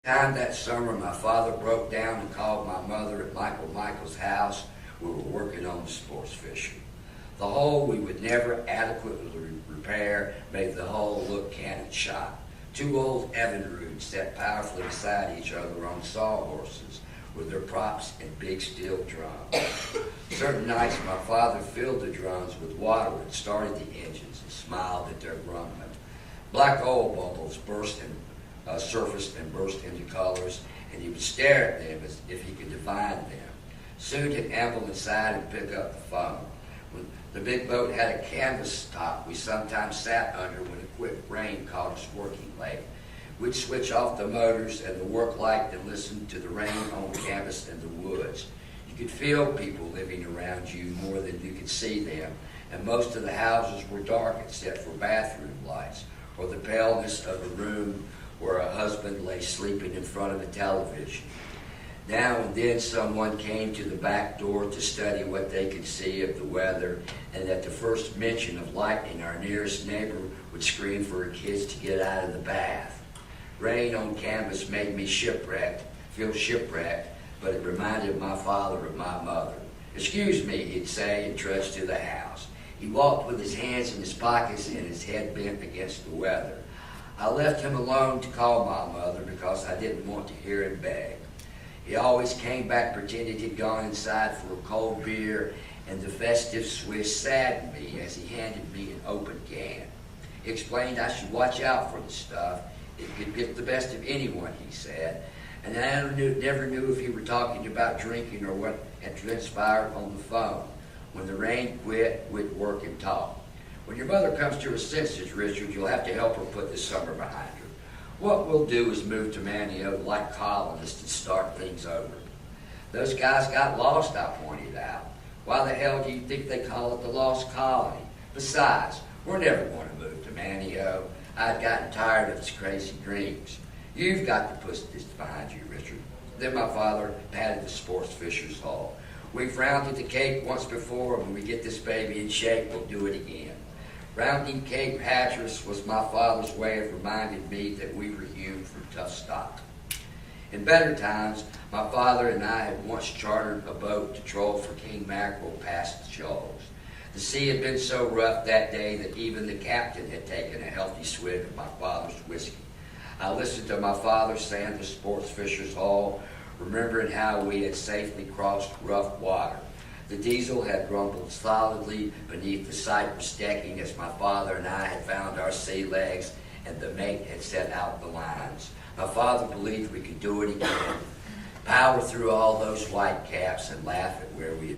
Time that summer, my father broke down and called my mother at Michael's house. We were working on the sports fisher. The hole we would never adequately repair made the hole look cannon shot. Two old Evinrudes sat powerfully beside each other on sawhorses with their props and big steel drums. Certain nights my father filled the drums with water and started the engines and smiled at their grumbling. Black oil bubbles surfaced and burst into colors, and he would stare at them as if he could divine them. Soon he'd amble inside and pick up the phone. When the big boat had a canvas top we sometimes sat under when a quick rain caught us working late. We'd switch off the motors and the work light and listen to the rain on the canvas in the woods. You could feel people living around you more than you could see them, and most of the houses were dark except for bathroom lights or the paleness of a room where a husband lay sleeping in front of a television. Now and then someone came to the back door to study what they could see of the weather, and at the first mention of lightning, our nearest neighbor would scream for her kids to get out of the bath. Rain on canvas made me feel shipwrecked, but it reminded my father of my mother. "Excuse me," he'd say, and trudge to the house. He walked with his hands in his pockets and his head bent against the weather. I left him alone to call my mother because I didn't want to hear him beg. He always came back pretending he'd gone inside for a cold beer, and the festive swish saddened me as he handed me an open can. He explained I should watch out for the stuff. It could get the best of anyone, he said, and I never knew if he were talking about drinking or what had transpired on the phone. When the rain quit, we'd work and talk. "When your mother comes to her senses, Richard, you'll have to help her put this summer behind her. What we'll do is move to Oneonta like colonists and start things over." "Those guys got lost," I pointed out. "Why the hell do you think they call it the Lost Colony? Besides, we're never going to move to Oneonta. I'd gotten tired of its crazy dreams. You've got to put this behind you, Richard." Then my father patted the sports fisher's hull. "We've rounded the Cape once before. When we get this baby in shape, we'll do it again." Rounding Cape Hatteras was my father's way of reminding me that we were hewn from tough stock. In better times, my father and I had once chartered a boat to troll for king mackerel past the shoals. The sea had been so rough that day that even the captain had taken a healthy swig of my father's whiskey. I listened to my father sand the sports fisher's hull, remembering how we had safely crossed rough water. The diesel had rumbled solidly beneath the cypress decking as my father and I had found our sea legs and the mate had set out the lines. My father believed we could do it again, power through all those white caps and laugh at where we had